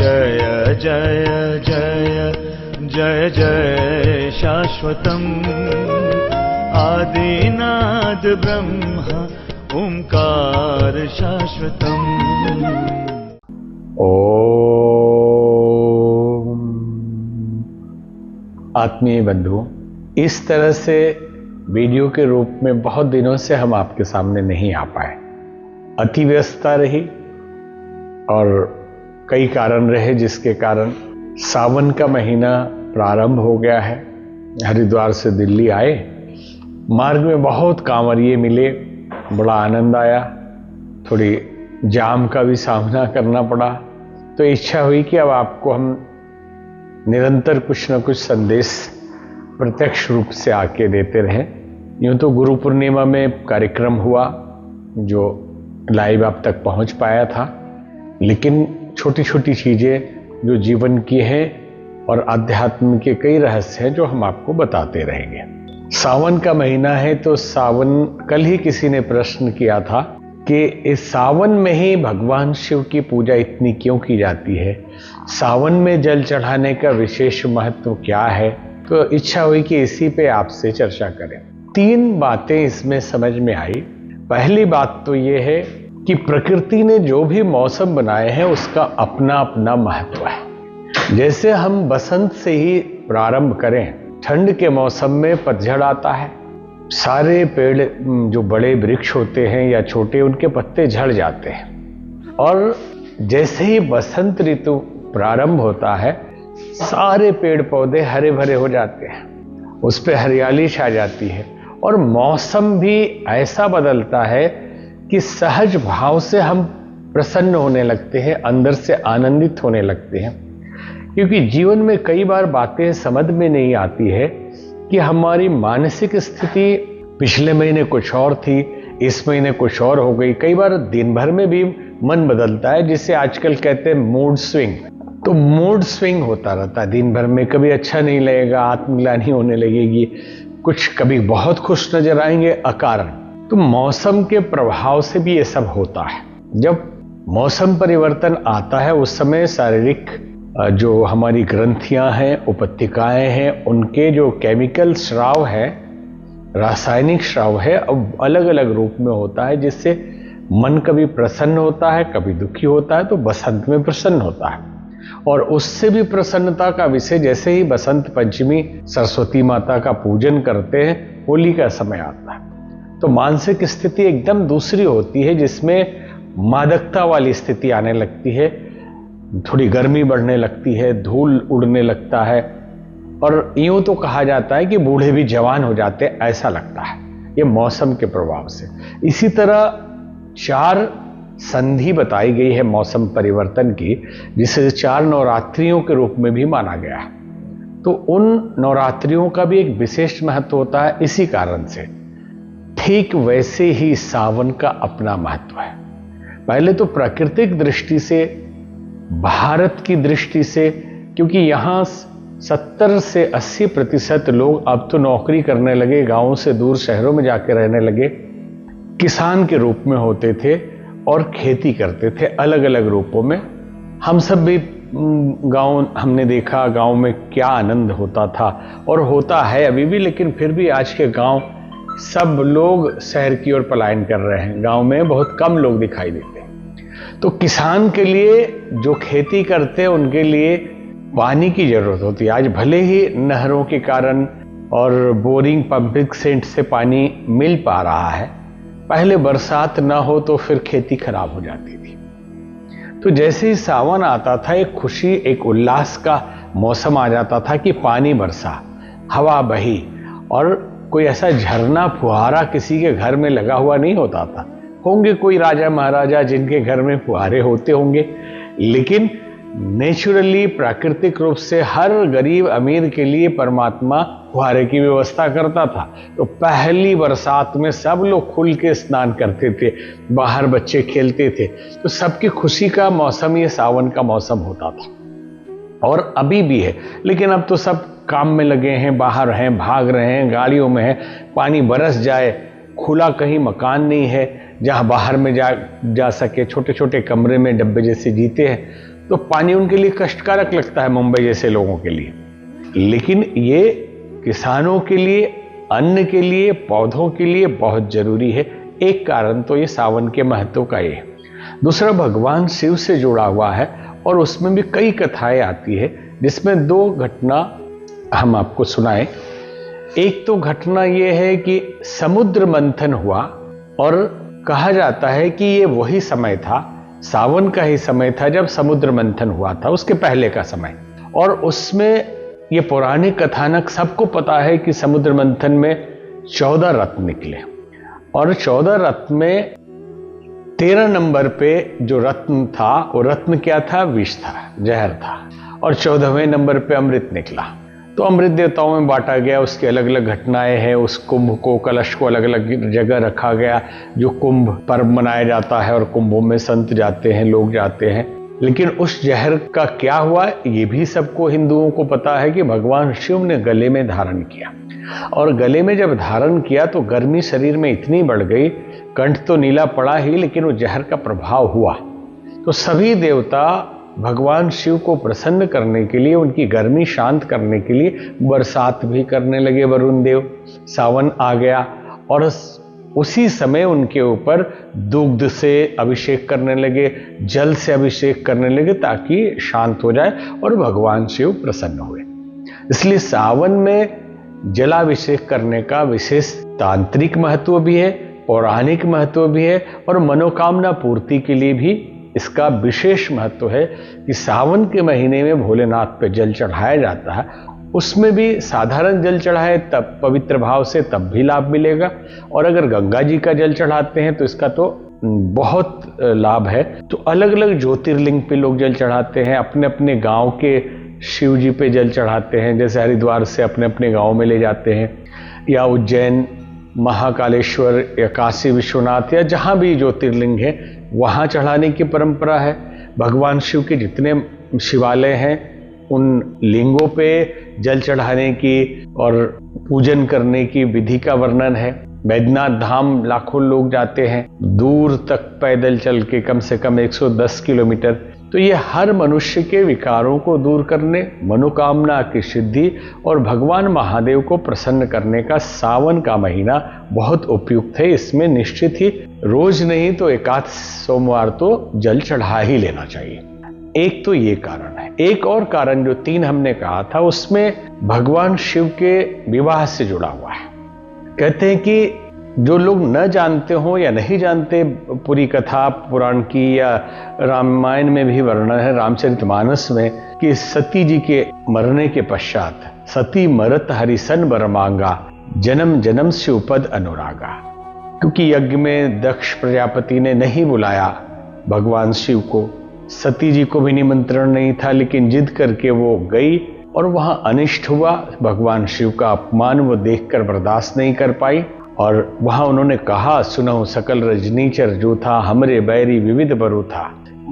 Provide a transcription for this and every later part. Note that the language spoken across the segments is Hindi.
जय जय जय जय जय शाश्वतम् आदिनाद ब्रह्म ओंकार शाश्वतम्। ओम। आत्मीय बंधुओं, इस तरह से वीडियो के रूप में बहुत दिनों से हम आपके सामने नहीं आ पाए। अति व्यस्तता रही और कई कारण रहे, जिसके कारण सावन का महीना प्रारंभ हो गया है। हरिद्वार से दिल्ली आए, मार्ग में बहुत कांवरिये मिले, बड़ा आनंद आया। थोड़ी जाम का भी सामना करना पड़ा, तो इच्छा हुई कि अब आपको हम निरंतर कुछ न कुछ संदेश प्रत्यक्ष रूप से आके देते रहें। यूँ तो गुरु पूर्णिमा में कार्यक्रम हुआ जो लाइव आप तक पहुंच पाया था, लेकिन छोटी छोटी चीज़ें जो जीवन की हैं और अध्यात्म के कई रहस्य हैं जो हम आपको बताते रहेंगे। सावन का महीना है, तो सावन, कल ही किसी ने प्रश्न किया था कि इस सावन में ही भगवान शिव की पूजा इतनी क्यों की जाती है, सावन में जल चढ़ाने का विशेष महत्व क्या है। तो इच्छा हुई कि इसी पे आपसे चर्चा करें। 3 बातें इसमें समझ में आई। पहली बात तो ये है कि प्रकृति ने जो भी मौसम बनाए हैं उसका अपना अपना महत्व है। जैसे हम बसंत से ही प्रारंभ करें, ठंड के मौसम में पतझड़ आता है, सारे पेड़ जो बड़े वृक्ष होते हैं या छोटे, उनके पत्ते झड़ जाते हैं। और जैसे ही बसंत ऋतु प्रारंभ होता है, सारे पेड़ पौधे हरे भरे हो जाते हैं, उस पर हरियाली छा जाती है और मौसम भी ऐसा बदलता है कि सहज भाव से हम प्रसन्न होने लगते हैं, अंदर से आनंदित होने लगते हैं। क्योंकि जीवन में कई बार बातें समझ में नहीं आती है कि हमारी मानसिक स्थिति पिछले महीने कुछ और थी, इस महीने कुछ और हो गई। कई बार दिन भर में भी मन बदलता है, जिसे आजकल कहते हैं मूड स्विंग। तो मूड स्विंग होता रहता है दिन भर में, कभी अच्छा नहीं लगेगा, आत्मग्लानि होने लगेगी, कुछ कभी बहुत खुश नजर आएंगे अकारण। तो मौसम के प्रभाव से भी ये सब होता है। जब मौसम परिवर्तन आता है उस समय शारीरिक जो हमारी ग्रंथियां हैं, उपत्तिकाएं हैं, उनके जो केमिकल स्राव है, रासायनिक स्राव है, अब अलग अलग रूप में होता है, जिससे मन कभी प्रसन्न होता है, कभी दुखी होता है। तो बसंत में प्रसन्न होता है, और उससे भी प्रसन्नता का विषय जैसे ही बसंत पंचमी सरस्वती माता का पूजन करते हैं, होली का समय आता है, तो मानसिक स्थिति एकदम दूसरी होती है, जिसमें मादकता वाली स्थिति आने लगती है, थोड़ी गर्मी बढ़ने लगती है, धूल उड़ने लगता है, और यूं तो कहा जाता है कि बूढ़े भी जवान हो जाते हैं, ऐसा लगता है, ये मौसम के प्रभाव से। इसी तरह 4 संधि बताई गई है मौसम परिवर्तन की, जिसे 4 नवरात्रियों के रूप में भी माना गया है। तो उन नवरात्रियों का भी एक विशेष महत्व होता है इसी कारण से। ठीक वैसे ही सावन का अपना महत्व है। पहले तो प्राकृतिक दृष्टि से, भारत की दृष्टि से, क्योंकि यहाँ 70 से 80% लोग अब तो नौकरी करने लगे, गांवों से दूर शहरों में जाके रहने लगे, किसान के रूप में होते थे और खेती करते थे अलग अलग रूपों में। हम सब भी गांव हमने देखा, गांव में क्या आनंद होता था और होता है अभी भी, लेकिन फिर भी आज के गांव सब लोग शहर की ओर पलायन कर रहे हैं, गांव में बहुत कम लोग दिखाई देते हैं। तो किसान के लिए, जो खेती करते हैं, उनके लिए पानी की जरूरत होती है। आज भले ही नहरों के कारण और बोरिंग पंपिंग सेट से पानी मिल पा रहा है, पहले बरसात ना हो तो फिर खेती खराब हो जाती थी। तो जैसे ही सावन आता था, एक खुशी, एक उल्लास का मौसम आ जाता था कि पानी बरसा, हवा बही, और कोई ऐसा झरना फुहारा किसी के घर में लगा हुआ नहीं होता था। होंगे कोई राजा महाराजा जिनके घर में फुहारे होते होंगे, लेकिन नेचुरली, प्राकृतिक रूप से हर गरीब अमीर के लिए परमात्मा फुहारे की व्यवस्था करता था। तो पहली बरसात में सब लोग खुल के स्नान करते थे, बाहर बच्चे खेलते थे, तो सबकी खुशी का मौसम ये सावन का मौसम होता था, और अभी भी है। लेकिन अब तो सब काम में लगे हैं, बाहर हैं, भाग रहे हैं, गाड़ियों में हैं, पानी बरस जाए, खुला कहीं मकान नहीं है जहां बाहर में जा सके, छोटे छोटे कमरे में डब्बे जैसे जीते हैं, तो पानी उनके लिए कष्टकारक लगता है, मुंबई जैसे लोगों के लिए। लेकिन ये किसानों के लिए, अन्न के लिए, पौधों के लिए बहुत जरूरी है। एक कारण तो ये सावन के महत्व का ये। दूसरा, भगवान शिव से जुड़ा हुआ है और उसमें भी कई कथाएं आती है, जिसमें 2 घटना हम आपको सुनाएं। एक तो घटना ये है कि समुद्र मंथन हुआ और कहा जाता है कि ये वही समय था, सावन का ही समय था जब समुद्र मंथन हुआ था, उसके पहले का समय। और उसमें ये पौराणिक कथानक सबको पता है कि समुद्र मंथन में 14 रत्न निकले और 14 रत्न में 13 नंबर पे जो रत्न था, वो रत्न क्या था? विष था, जहर था। और 14वें नंबर पे अमृत निकला। तो अमृत देवताओं में बांटा गया, उसकी अलग अलग घटनाएं हैं। उस कुंभ को, कलश को अलग अलग जगह रखा गया, जो कुंभ पर्व मनाया जाता है और कुंभों में संत जाते हैं, लोग जाते हैं। लेकिन उस जहर का क्या हुआ, ये भी सबको हिंदुओं को पता है कि भगवान शिव ने गले में धारण किया। और गले में जब धारण किया तो गर्मी शरीर में इतनी बढ़ गई, कंठ तो नीला पड़ा ही, लेकिन वो जहर का प्रभाव हुआ। तो सभी देवता भगवान शिव को प्रसन्न करने के लिए, उनकी गर्मी शांत करने के लिए बरसात भी करने लगे वरुण देव। सावन आ गया और उसी समय उनके ऊपर दुग्ध से अभिषेक करने लगे, जल से अभिषेक करने लगे, ताकि शांत हो जाए और भगवान शिव प्रसन्न हुए। इसलिए सावन में जलाभिषेक करने का विशेष तांत्रिक महत्व भी है, पौराणिक महत्व भी है और मनोकामना पूर्ति के लिए भी इसका विशेष महत्व है कि सावन के महीने में भोलेनाथ पे जल चढ़ाया जाता है। उसमें भी साधारण जल चढ़ाए तब पवित्र भाव से तब भी लाभ मिलेगा, और अगर गंगा जी का जल चढ़ाते हैं तो इसका तो बहुत लाभ है। तो अलग अलग ज्योतिर्लिंग पे लोग जल चढ़ाते हैं, अपने अपने गांव के शिव जी पे जल चढ़ाते हैं, जैसे हरिद्वार से अपने अपने गांव में ले जाते हैं, या उज्जैन महाकालेश्वर या काशी विश्वनाथ या जहाँ भी ज्योतिर्लिंग है वहाँ चढ़ाने की परंपरा है। भगवान शिव के जितने शिवालय हैं उन लिंगों पे जल चढ़ाने की और पूजन करने की विधि का वर्णन है। बैद्यनाथ धाम लाखों लोग जाते हैं, दूर तक पैदल चल के, कम से कम 110 किलोमीटर। तो ये हर मनुष्य के विकारों को दूर करने, मनोकामना की सिद्धि और भगवान महादेव को प्रसन्न करने का सावन का महीना बहुत उपयुक्त है। इसमें निश्चित ही रोज नहीं तो एकाध सोमवार तो जल चढ़ा ही लेना चाहिए। एक तो ये कारण है। एक और कारण जो 3 हमने कहा था, उसमें भगवान शिव के विवाह से जुड़ा हुआ है। कहते हैं कि जो लोग न जानते हो या नहीं जानते पूरी कथा पुराण की, या रामायण में भी वर्णन है, रामचरितमानस में, कि सती जी के मरने के पश्चात सती मरत हरिसन बर मांगा, जन्म जन्म से उपद अनुरागा। क्योंकि यज्ञ में दक्ष प्रजापति ने नहीं बुलाया भगवान शिव को, सती जी को भी निमंत्रण नहीं था, लेकिन जिद करके वो गई और वहां अनिष्ट हुआ। भगवान शिव का अपमान वो देखकर बर्दाश्त नहीं कर पाई और वहां उन्होंने कहा, सुनहु सकल रजनीचर जो था, हमरे बैरी विविध बरु था,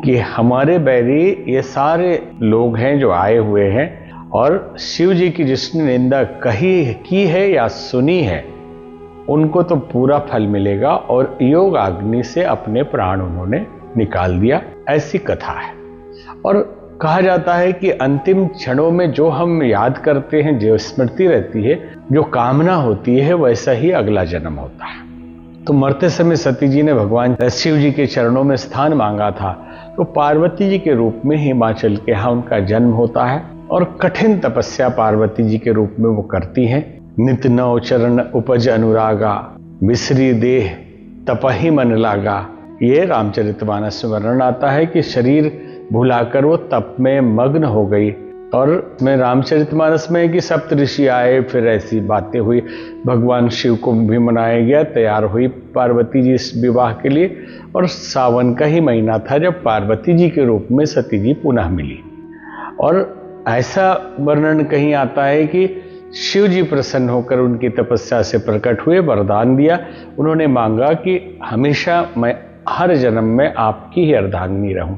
कि हमारे बैरी ये सारे लोग हैं जो आए हुए हैं, और शिव जी की जिसने निंदा की है या सुनी है, उनको तो पूरा फल मिलेगा। और योग अग्नि से अपने प्राण उन्होंने निकाल दिया, ऐसी कथा है। और कहा जाता है कि अंतिम क्षणों में जो हम याद करते हैं, जो स्मृति रहती है, जो कामना होती है, वैसा ही अगला जन्म होता है। तो मरते समय सती जी ने भगवान शिव जी के चरणों में स्थान मांगा था, तो पार्वती जी के रूप में हिमाचल के यहाँ उनका जन्म होता है और कठिन तपस्या पार्वती जी के रूप में वो करती हैं। नित नौ चरण उपज अनुरागा, मिश्री देह तपहि मन लागा। ये रामचरितमानस में वर्णन आता है कि शरीर भुलाकर वो तप में मग्न हो गई। और मैं रामचरितमानस में है कि सप्त ऋषि आए, फिर ऐसी बातें हुई, भगवान शिव को भी मनाया गया, तैयार हुई पार्वती जी इस विवाह के लिए। और सावन का ही महीना था जब पार्वती जी के रूप में सती जी पुनः मिली। और ऐसा वर्णन कहीं आता है कि शिव जी प्रसन्न होकर उनकी तपस्या से प्रकट हुए, वरदान दिया। उन्होंने मांगा कि हमेशा मैं हर जन्म में आपकी ही अर्धांगिनी रहूं।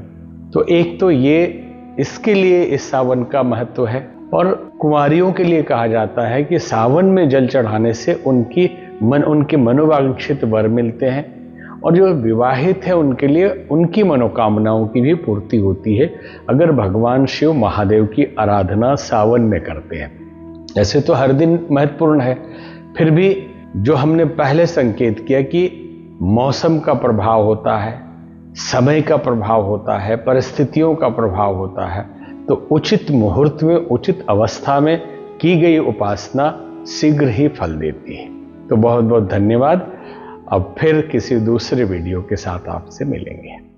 तो एक तो ये इसके लिए इस सावन का महत्व है। और कुंवारियों के लिए कहा जाता है कि सावन में जल चढ़ाने से उनके मनोवांछित वर मिलते हैं और जो विवाहित है उनके लिए उनकी मनोकामनाओं की भी पूर्ति होती है अगर भगवान शिव महादेव की आराधना सावन में करते हैं। ऐसे तो हर दिन महत्वपूर्ण है, फिर भी जो हमने पहले संकेत किया कि मौसम का प्रभाव होता है, समय का प्रभाव होता है, परिस्थितियों का प्रभाव होता है, तो उचित मुहूर्त में उचित अवस्था में की गई उपासना शीघ्र ही फल देती है। तो बहुत बहुत धन्यवाद। अब फिर किसी दूसरे वीडियो के साथ आपसे मिलेंगे।